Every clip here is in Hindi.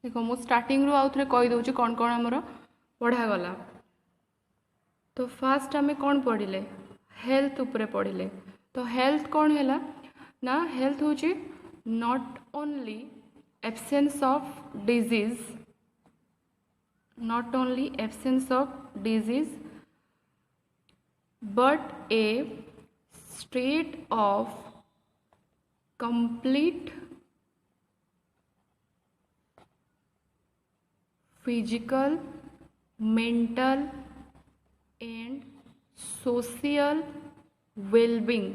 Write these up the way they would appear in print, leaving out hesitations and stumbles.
देखो मु स्टार्टिंग रू आउ थे कहीदे कौन कौन आमर पढ़ागला। तो फास्ट आम कौन पढ़ले हेल्थ उपरे पढ़ले। तो हेल्थ कौन है ना हेल्थ हूँ not only absence of disease, not only absence of disease but a state of complete physical, mental and social well-being।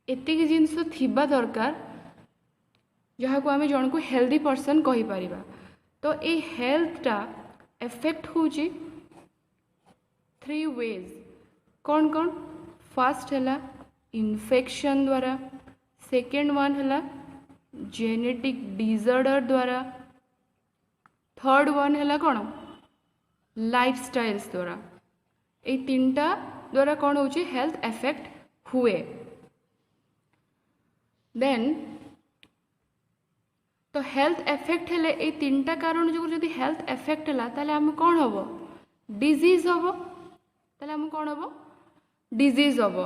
एतिक जिनस थिबा दरकार जहाँ को आम जन को हेल्दी पर्सन कही परिबा। तो ये हेल्थटा एफेक्ट होची 3 वेज। कौन कौन? फर्स्ट है इन्फेक्शन द्वारा, सेकेंड वन है जेनेटिक डिसऑर्डर द्वारा, थर्ड वन है कौन लाइफस्टाइल्स द्वारा। ये तीनटा द्वारा कौन होची हेल्थ एफेक्ट हुए। देन तो हेल्थ एफेक्ट हेले ये तीनटा कारण जो जब हेल्थ एफेक्ट है ताले आम कौन हम डिजीज हम ताले आम कौन हम डिजीज हम।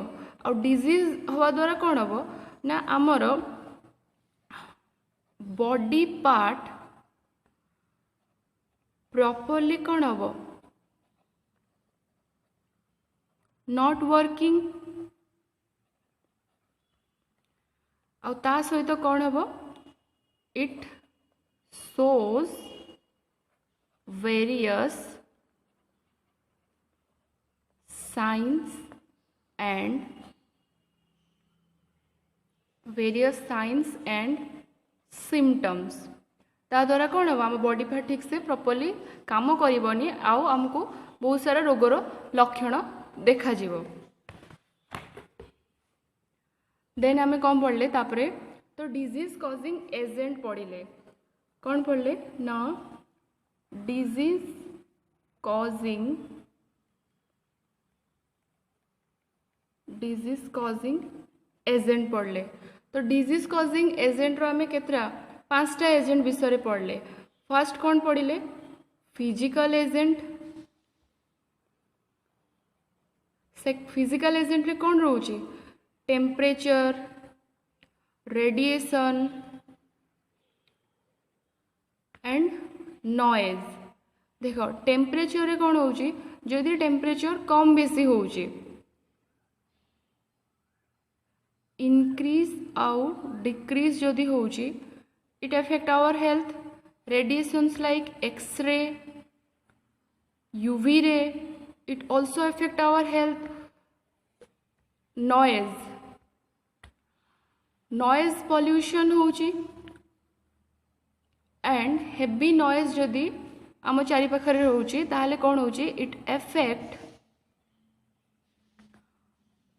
आ डिजीज हवा द्वारा कौन हम ना आमर बॉडी पार्ट प्रॉपर्ली कौन हम नॉट वर्किंग। आ ता सहित कौन हम it shows various signs and symptoms। ता द्वारा कौन हम आम बॉडी पार्ट ठीक से प्रॉपर्ली काम करबनी आउ आमको बहुत सारा रोगर लक्षण देखा जीवो। देन आम कौन पढ़ले तापरे तो डिजीज कॉजिंग एजेंट पढ़ले। कौन पढ़ले ना डिजीज कॉजिंग एजेंट पढ़ले। तो डिजीज कॉजिंग एजेंट रो आम केतरा 5टा एजेंट विषय पढ़ले। फर्स्ट कौन पढ़ले फिजिकल एजेंट। फिजिकल एजेंट रे कौन रोचे टेम्परेचर, रेडिएशन एंड नॉइज। देख टेम्परेचर रे कौन होची जदि टेम्परेचर कम बेसी होची इंक्रीज आउ डिक्रीज जदि होची it affect our health. Radiations like X ray, UV ray it also affect our health. Noise pollution होची एंड हेवी नॉइज जदि आम चारि पाखरे होची ताहले कौन होची it affect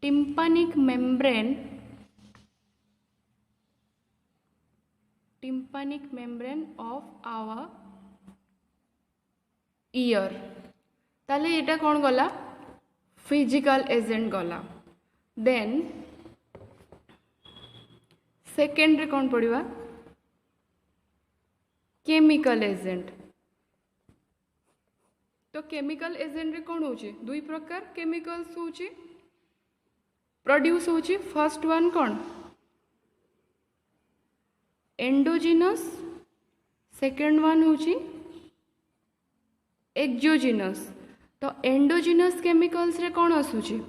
tympanic membrane of our ear. ताहले एटा कौन गला फिजिकल एजेंट गला। देन सेकेंड रे कौन पढ़िबा केमिकल एजेंट। तो केमिकल एजेंट रे कौन होची 2 प्रकार केमिकल्स होची प्रोड्यूस होची। फर्स्ट वन कौन एंडोजिनस, सेकेंड वन होची एक्सोजिनस। तो एंडोजिनस केमिकल्स रे कौन आसुची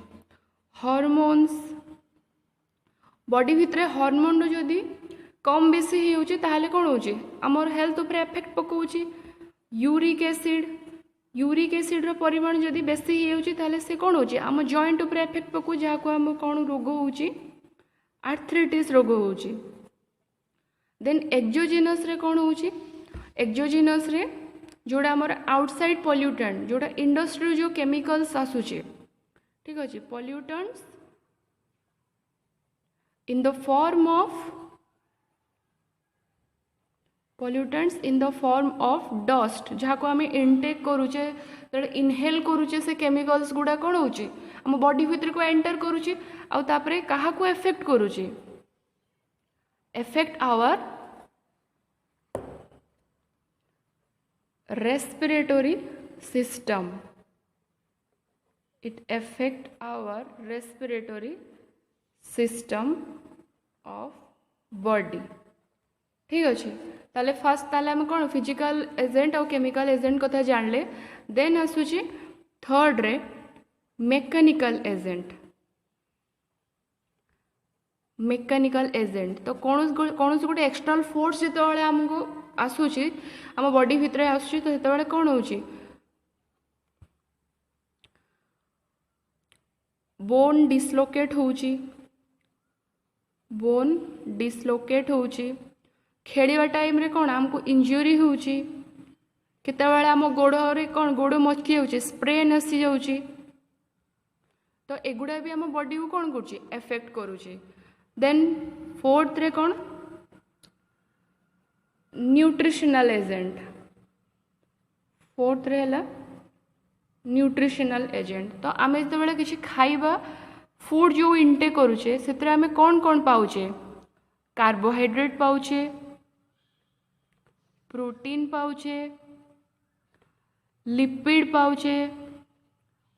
हार्मोन्स। बॉडी भितरे हार्मोन जदि कम बेसी होउची ताहले कौन होची आमर हेल्थ उपर एफेक्ट पकाउची। यूरिक एसिड रो परिमाण जदि बेसी होउची ताहले से कौन होची आम जॉइंट उपर एफेक्ट पकाउ जहाँ को आम कौन रोग होउची आर्थराइटिस रोग होउची। देन एक्सोजिनस रे कौन होउची एक्सोजिनस रे जोड़ा आमर आउटसाइड पॉल्यूटेंट जोड़ा इंडस्ट्री जो केमिकल्स आसुची ठीक अच्छे pollutants in the form of dust जहाँ को आम इनटेक करुचे इनहेल करुचे से केमिकल्स गुड़ा कौन होची आम बॉडी भीतर को एंटर करुचे आउ तापरे कहा को एफेक्ट करुचे effect our respiratory system. It affect our respiratory system of body. ठीक अच्छे ताले फर्स्ट ताले हम कौन फिजिकल एजेंट और केमिकल एजेंट कथा जानले देन आसुची थर्ड रे मेकानिकल एजेंट. मेकानिकल एजेंट तो कौन गोटे एक्सटर्नल फोर्स जिते आमको आसूची आम बॉडी भितर आसूची तो सेते कौन होची बोन डिस्लोकेट होची. बोन डिस्लोकेट होची खेलिवा टाइम रे कौन आमको इंजुरी होची केतेबेले आम गोड़ रे कौन गोड़ मचकी जाउची स्प्रेन आसी जाउची तो एगुड़ा भी आम बॉडी को कौन करुची एफेक्ट करुची. देन फोर्थ रे कौन न्यूट्रिशनल एजेंट. फोर्थ रे हला न्यूट्रिशनल एजेंट तो आम जो किसी खाइबा फूड जो इनटेक करुचे से आम कौन कौन पाउचे कार्बोहाइड्रेट पाउचे प्रोटीन पाउचे लिपिड पाउचे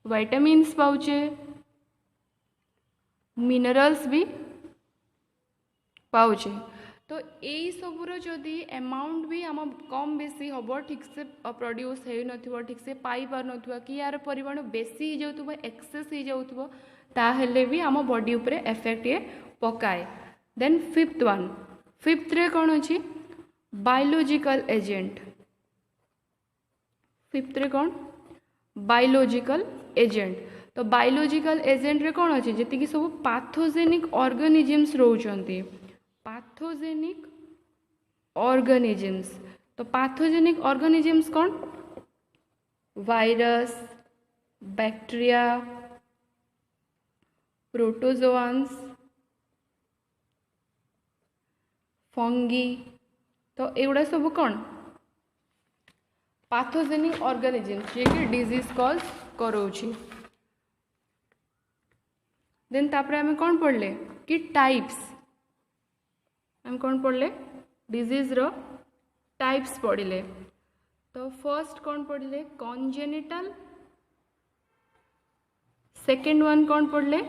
विटामिन्स पाउचे मिनरल्स भी पाउचे. तो यही सबूर जदि अमाउंट भी आम कम बेसी हम ठीक से प्रोड्यूस हो न ठीक से पाई पार न कि यार परिमाण बेसी हो जाऊ एक्सेस हो जाऊ ताहले भी आम बॉडी उपरे एफेक्ट ये पकाए. देन फिफ्थ रे कौन अच्छी बायोलॉजिकल एजेंट. फिफ्थ रे कौन बायोलॉजिकल एजेंट. तो बायोलॉजिकल एजेंट रे कौन अच्छे जी सब पाथोजेनिक ऑर्गेनिजम्स रोचंती. पाथोजेनिक ऑर्गेनिजम्स तो पाथोजेनिक ऑर्गेनिजम्स कौन वायरस बैक्टीरिया प्रोटोजोआन्स फंगी तो एगुड़ा सब कौन पाथोजेनिक ऑर्गेनिजम्स जे कि डिजीज कॉज करोची. देन तापर आम कौन पढ़ले कि टाइप्स हम कौन पढ़ले डिजीज रो टाइप्स पढ़ले. तो फर्स्ट कौन पढ़ले कॉन्जेनिटल. सेकेंड वन कौन पढ़ले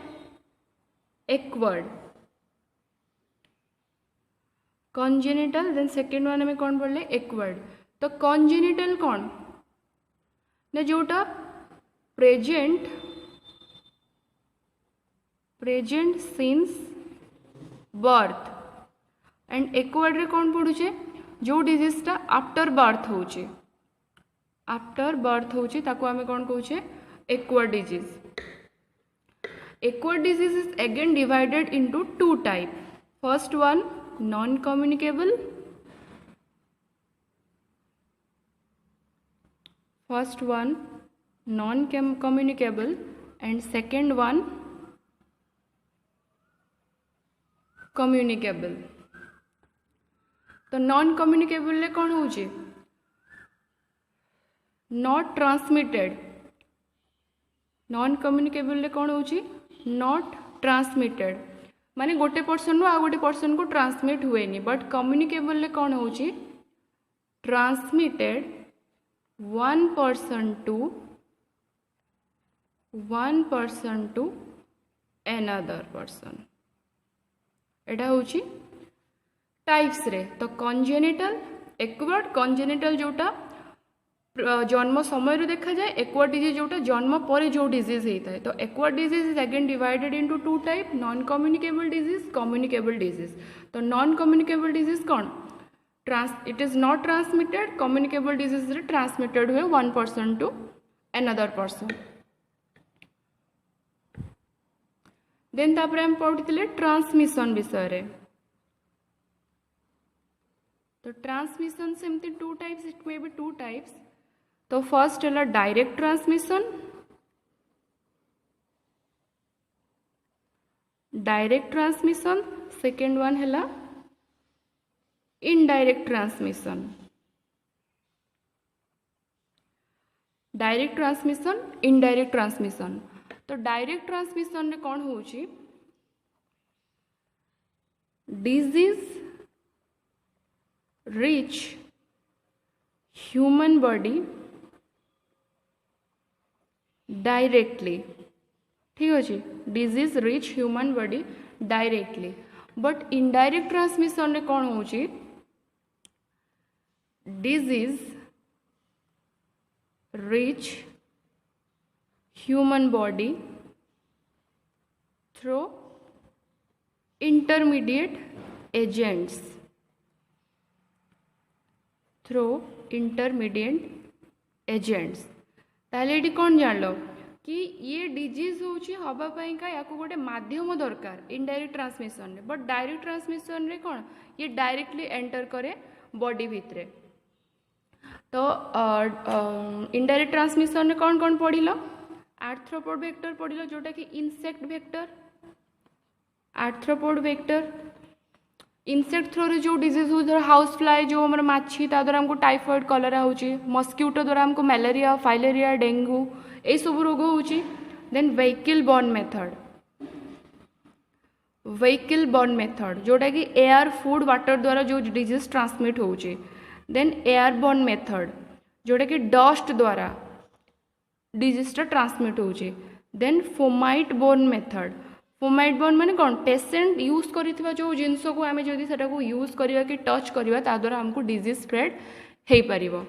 acquired. Congenital then second one में कौन पढ़ले एक्वर्ड. तो कॉन्जेनिटल कौन ना जोटा present since birth and acquired रे कौन पड़ुचे जो डिजीजटा आफ्टर बर्थ होचे. आफ्टर बर्थ होचे ताको आमे कौन कहूचे acquired disease. Acquired disease is again divided into two type. First one non communicable. First one non communicable and second one communicable. तो नॉन कम्युनिकेबल ले कौन होचे नॉट ट्रांसमिटेड. नॉन कम्युनिकेबल ले कौन होची नॉट ट्रांसमिटेड माने गोटे पर्सन रो आ गोटे पर्सन को ट्रांसमिट हुएनी. बट कम्युनिकेबल ले कौन होची transmitted one person to another person. एटा होची टाइप्स रे. तो कॉन्जेनिटल एक्वर्ड कॉन्जेनिटल जोटा जन्म समय रे देखा जाए एक्वर्ड डिजीज जोटा जन्म पर जो डिजीज होता है. तो acquired disease is again divided into two type non communicable disease communicable disease. तो नॉन कम्युनिकेबल डिजीज कौन it is not transmitted. Communicable disease रे ट्रांसमिटेड हुए one person to another person. Then तापर हम पढ़ुथिले ट्रांसमिशन विषय रे. तो ट्रांसमिशन सेमती two types it may be two types. तो फर्स्ट है direct transmission. Direct transmission second one है indirect transmission. Direct transmission indirect transmission. तो डायरेक्ट ट्रांसमिशन रे कौन होची disease reach human body directly, ठीक अच्छे, disease rich human body directly, but indirect transmission रे कौन होची, disease rich human body through intermediate agents, through intermediate agents. ताहले ये कौन जान लो कि ये डिजीज होची हवा पाई का याको गोटे माध्यम दरकार इनडायरेक्ट ट्रांसमिशन रे, बट डायरेक्ट ट्रांसमिशन रे कौन ये डायरेक्टली एंटर करे बॉडी भितरे। तो इनडायरेक्ट ट्रांसमिशन रे कौन कौन पढ़िल, आर्थ्रोपोड वेक्टर पढ़िल जोटा कि insect vector, arthropod vector insect through रे जो डिजीज हो, धर हाउस फ्लाई जो हमारे माछी ता द्वारा हमको टाइफॉइड कलरा होची, मस्किटो द्वारा हमको मलेरिया फाइलेरिया डेंगू ये सब रोग होची। Then vehicle borne method, vehicle borne method जोटा कि एयर फूड वाटर द्वारा जो डिजीज ट्रांसमिट होची। देन एयरबॉर्न मेथड जोटा कि डस्ट द्वारा डिजीज ट्रांसमिट होची। Then fomite borne method, fomite borne माने कौन, पेसेंट यूज करिथिबा जो जिनस को आमे जदि सेटा को यूज करिवा कि टच करिवा ता द्वारा हमको डिजीज स्प्रेड हेई परिबो।